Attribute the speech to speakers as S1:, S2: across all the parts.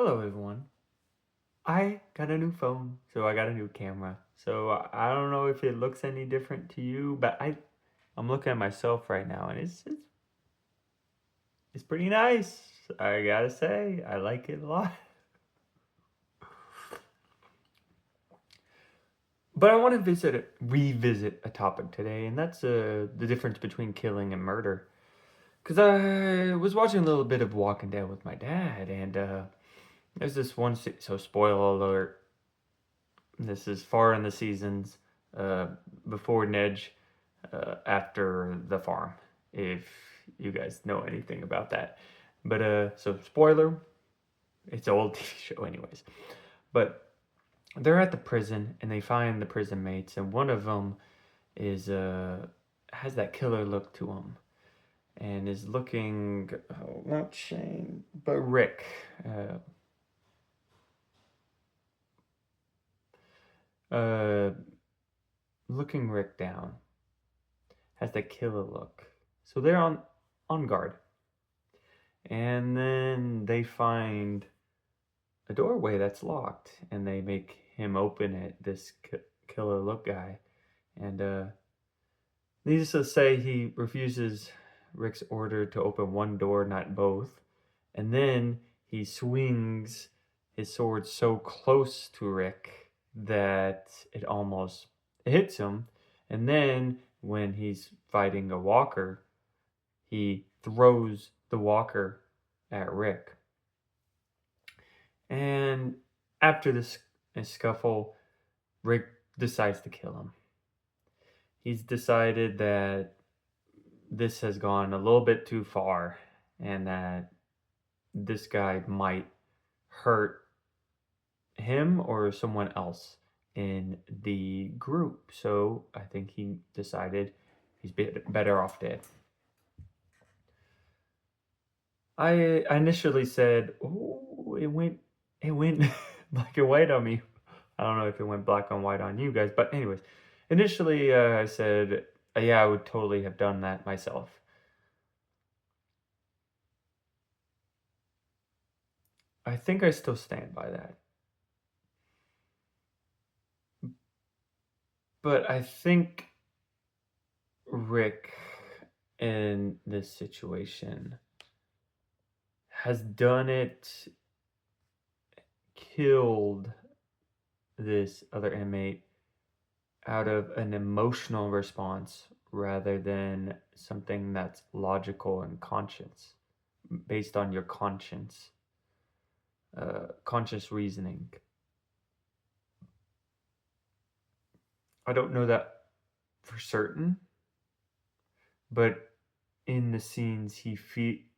S1: Hello everyone. I got a new phone, so I got a new camera. So I don't know if it looks any different to you, but I'm looking at myself right now and it's pretty nice. I gotta say, I like it a lot. But I want to revisit a topic today, and that's the difference between killing and murder. Cause I was watching a little bit of Walking Dead with my dad, and there's this one. So spoiler alert. This is far in the seasons, uh, before Nedge, after the farm, if you guys know anything about that. But so spoiler, it's an old TV show anyways. But they're at the prison and they find the prison mates, and one of them is has that killer look to him and is looking, oh, not Shane, but Rick. Uh, Looking Rick down, has that killer look. So they're on guard. And then they find a doorway that's locked and they make him open it, this killer look guy. And needless to say, he refuses Rick's order to open one door, not both. And then he swings his sword so close to Rick that it almost hits him. And then when he's fighting a walker, he throws the walker at Rick. And after this scuffle, Rick decides to kill him. He's decided that this has gone a little bit too far and that this guy might hurt him or someone else in the group. So I think he decided he's better off dead. I initially said, "Oh, it went black and white on me." I don't know if it went black and white on you guys, but anyways, initially I said, "Yeah, I would totally have done that myself." I think I still stand by that, but I think Rick in this situation has done it, killed this other inmate out of an emotional response rather than something that's logical and conscious, based on your conscience, conscious reasoning. I don't know that for certain, but in the scenes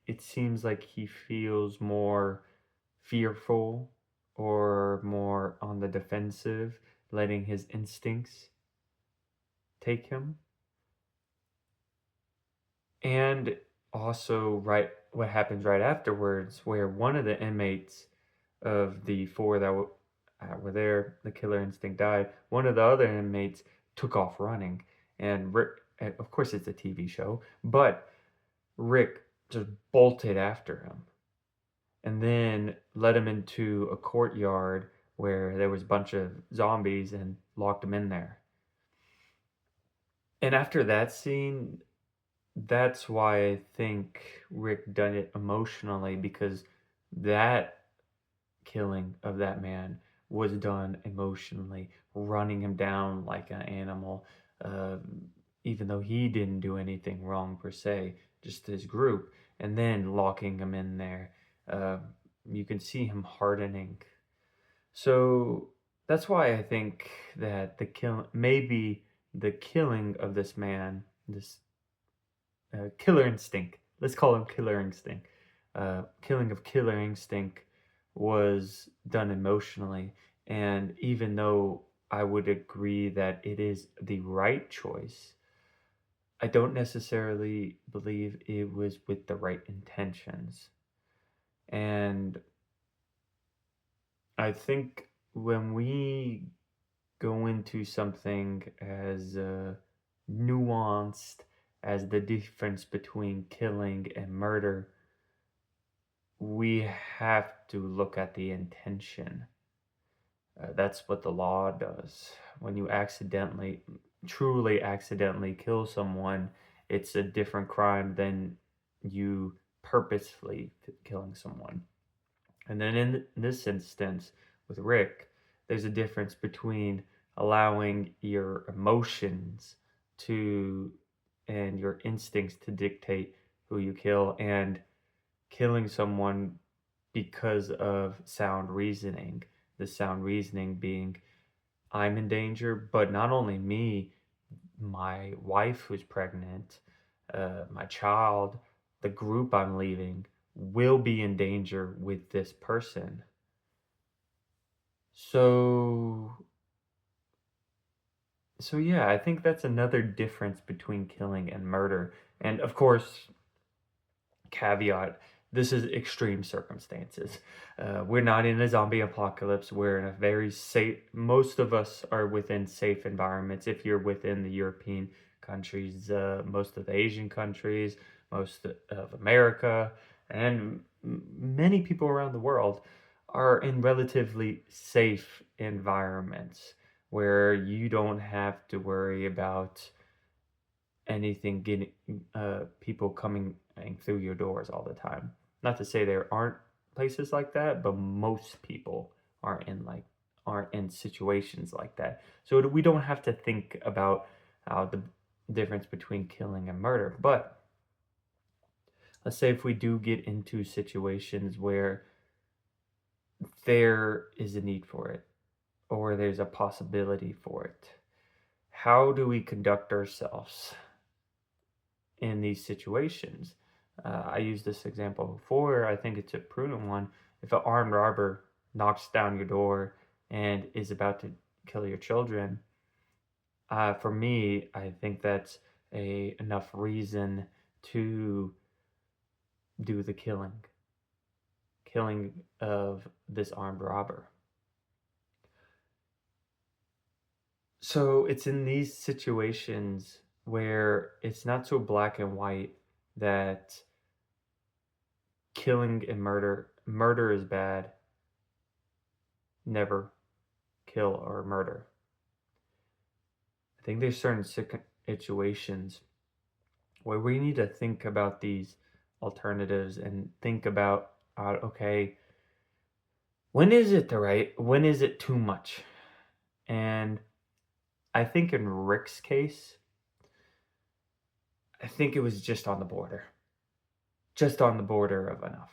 S1: it seems like he feels more fearful or more on the defensive, letting his instincts take him. And also, right, what happens right afterwards, where one of the inmates of the four that were there, the killer instinct died. One of the other inmates took off running, and Rick, of course, it's a TV show, but Rick just bolted after him, and then led him into a courtyard where there was a bunch of zombies and locked him in there. And after that scene, that's why I think Rick done it emotionally, because that killing of that man was done emotionally, running him down like an animal, uh, even though he didn't do anything wrong per se, just his group, and then locking him in there. Uh, you can see him hardening. So that's why I think that maybe the killing of this man, this Killer Instinct. Let's call him Killer Instinct. Killing of Killer Instinct was done emotionally, and even though I would agree that it is the right choice, I don't necessarily believe it was with the right intentions. And I think when we go into something as nuanced as the difference between killing and murder, we have to look at the intention. That's what the law does. When you truly accidentally kill someone, it's a different crime than you purposefully killing someone. And then in this instance with Rick, there's a difference between allowing your emotions to and your instincts to dictate who you kill and killing someone because of sound reasoning. The sound reasoning being I'm in danger, but not only me, my wife who's pregnant, my child, the group I'm leaving will be in danger with this person. So, so yeah, I think that's another difference between killing and murder. And of course, caveat, this is extreme circumstances. We're not in a zombie apocalypse. We're in a very safe, most of us are within safe environments. If you're within the European countries, most of the Asian countries, most of America, and many people around the world are in relatively safe environments where you don't have to worry about anything getting people coming through your doors all the time. Not to say there aren't places like that, but most people aren't in situations like that. So we don't have to think about the difference between killing and murder. But let's say if we do get into situations where there is a need for it or there's a possibility for it, how do we conduct ourselves in these situations? I used this example before. I think it's a prudent one. If an armed robber knocks down your door and is about to kill your children, for me, I think that's a enough reason to do the killing of this armed robber. So it's in these situations where it's not so black and white that killing and murder is bad, never kill or murder. I think there's certain situations where we need to think about these alternatives and think about okay, when is it too much? And I think in Rick's case, I think it was just on the border. Just on the border of enough.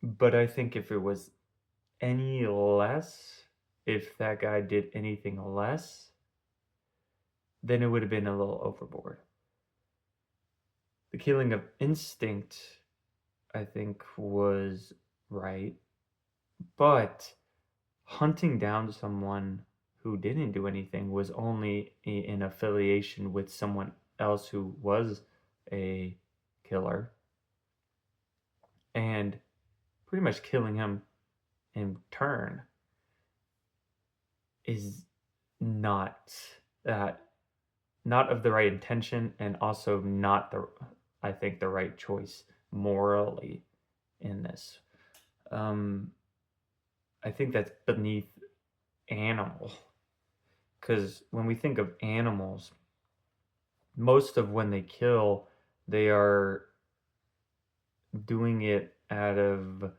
S1: But I think if it was any less, if that guy did anything less, then it would have been a little overboard. The killing of instinct, I think, was right, but hunting down someone who didn't do anything was only in affiliation with someone else who was a killer, and pretty much killing him in turn is not uh, not of the right intention, and also not I think the right choice morally in this. Um, I think that's beneath animal, because when we think of animals, most of when they kill, they are doing it out of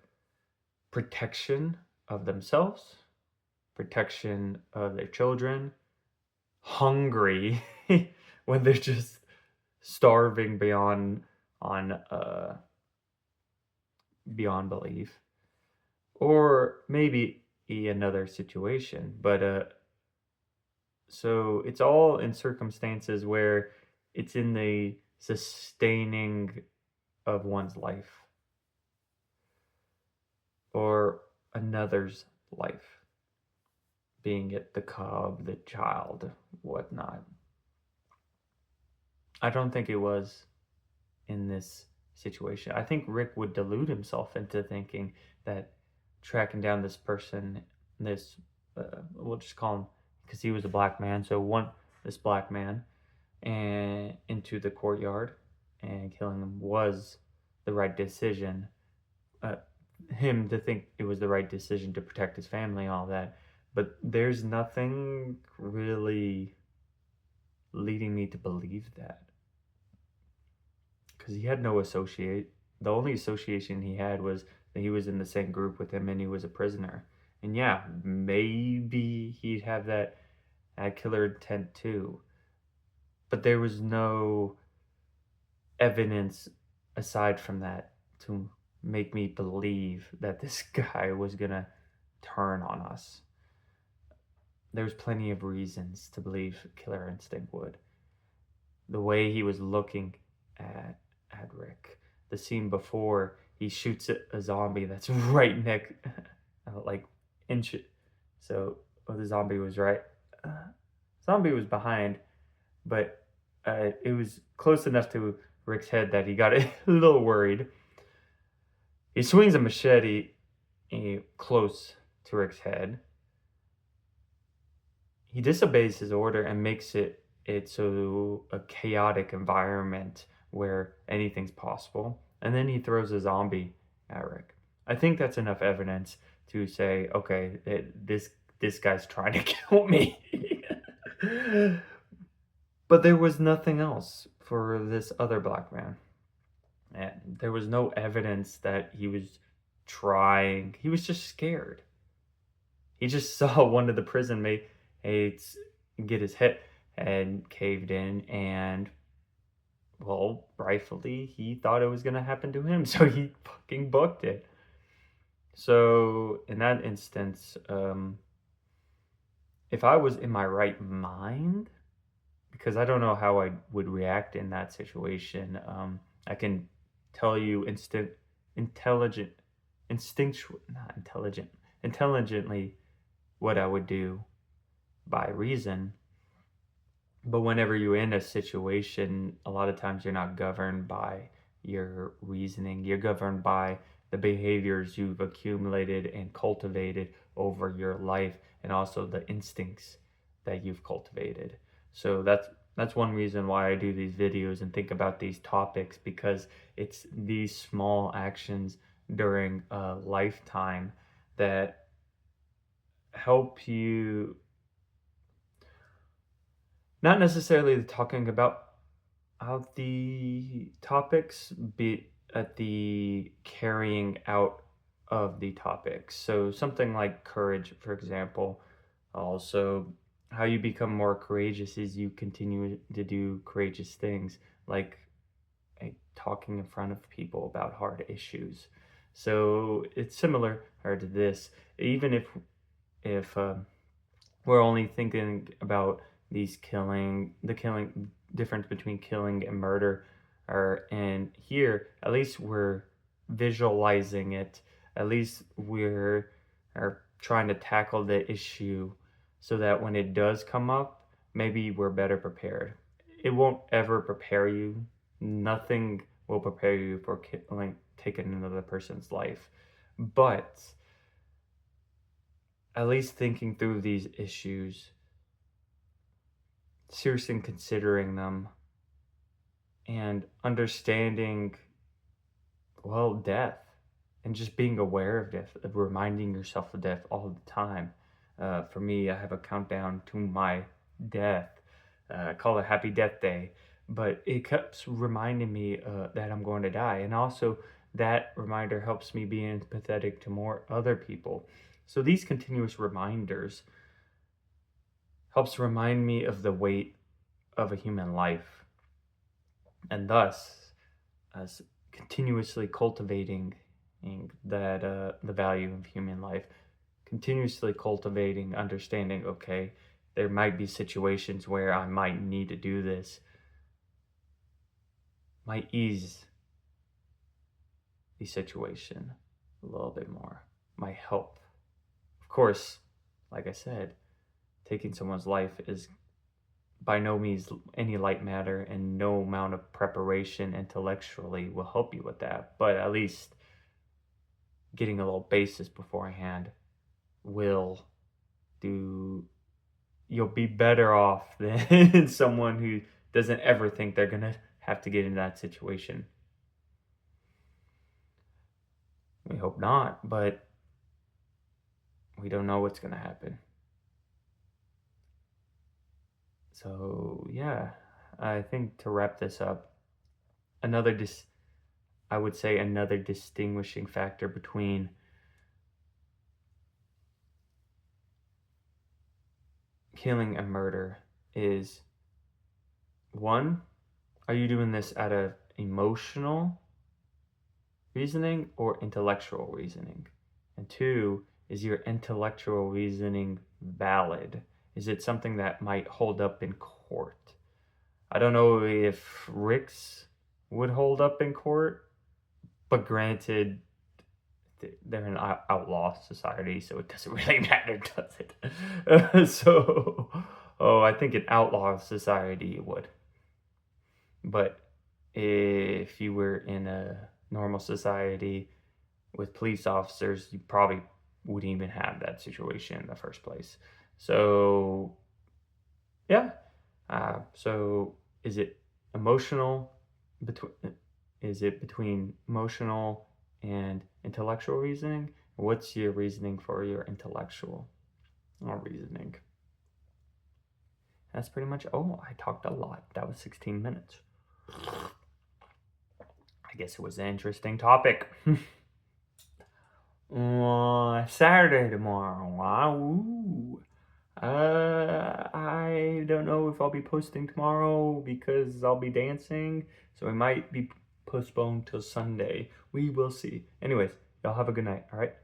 S1: protection of themselves, protection of their children, hungry when they're just starving on beyond belief, or maybe another situation. But so it's all in circumstances where it's in the sustaining of one's life or another's life, being it the cub, the child, whatnot. I don't think it was in this situation. I think Rick would delude himself into thinking that tracking down this person, this, we'll just call him, because he was a black man, so this black man, and into the courtyard and killing him was the right decision. Uh, him to think it was the right decision to protect his family and all that. But there's nothing really leading me to believe that because he had no associate. The only association he had was that he was in the same group with him and he was a prisoner. And yeah, maybe he'd have that killer intent too. But there was no evidence aside from that to make me believe that this guy was gonna turn on us. There's plenty of reasons to believe Killer Instinct would. The way he was looking at Rick, the scene before he shoots at a zombie that's right next, like inch. So the zombie was right. Uh, zombie was behind, but it was close enough to Rick's head that he got a little worried. He swings a machete close to Rick's head. He disobeys his order and makes it so a chaotic environment where anything's possible. And then he throws a zombie at Rick. I think that's enough evidence to say, okay, this guy's trying to kill me. But there was nothing else for this other black man. And there was no evidence that he was trying. He was just scared. He just saw one of the prison mates get his head caved in, and well, rightfully, he thought it was gonna happen to him, so he fucking booked it. So in that instance, if I was in my right mind, because I don't know how I would react in that situation, I can tell you intelligent, instinctual, not intelligent, intelligently what I would do by reason. But whenever you're in a situation, a lot of times you're not governed by your reasoning. You're governed by the behaviors you've accumulated and cultivated over your life, and also the instincts that you've cultivated. So that's one reason why I do these videos and think about these topics, because it's these small actions during a lifetime that help you, not necessarily talking about how the topics, be at the carrying out of the topics. So something like courage, for example, also how you become more courageous is you continue to do courageous things, like talking in front of people about hard issues. So it's similar to this, even if we're only thinking about the killing difference between killing and murder, or and here at least we're visualizing it. At least we're are trying to tackle the issue so that when it does come up, maybe we're better prepared. It won't ever prepare you. Nothing will prepare you for taking another person's life, but at least thinking through these issues, seriously considering them, and understanding, well, death, and just being aware of death, of reminding yourself of death all the time. For me, I have a countdown to my death. I call it Happy Death Day, but it keeps reminding me that I'm going to die, and also that reminder helps me be empathetic to more other people. So these continuous reminders helps remind me of the weight of a human life, and thus as continuously cultivating that the value of human life, continuously cultivating understanding, okay, there might be situations where I might need to do this, might ease the situation a little bit more, might help. Of course, like I said, taking someone's life is by no means any light matter, and no amount of preparation intellectually will help you with that. But at least getting a little basis beforehand will do, you'll be better off than someone who doesn't ever think they're gonna have to get in that situation. We hope not, but we don't know what's going to happen. So, yeah, I think to wrap this up, another I would say another distinguishing factor between killing and murder is, one, are you doing this out of emotional reasoning or intellectual reasoning? And two, is your intellectual reasoning valid? Is it something that might hold up in court? I don't know if Rick's would hold up in court, but granted, they're an outlaw society, so it doesn't really matter, does it? So, oh, I think an outlaw society would. But if you were in a normal society with police officers, you probably wouldn't even have that situation in the first place. So, yeah. So, is it emotional? Between is it between emotional and intellectual reasoning? What's your reasoning for your intellectual reasoning? That's pretty much. Oh, I talked a lot. That was 16 minutes. I guess it was an interesting topic. Saturday tomorrow. Wow. I don't know if I'll be posting tomorrow because I'll be dancing, so it might be postponed till Sunday. We will see. Anyways, y'all have a good night, all right?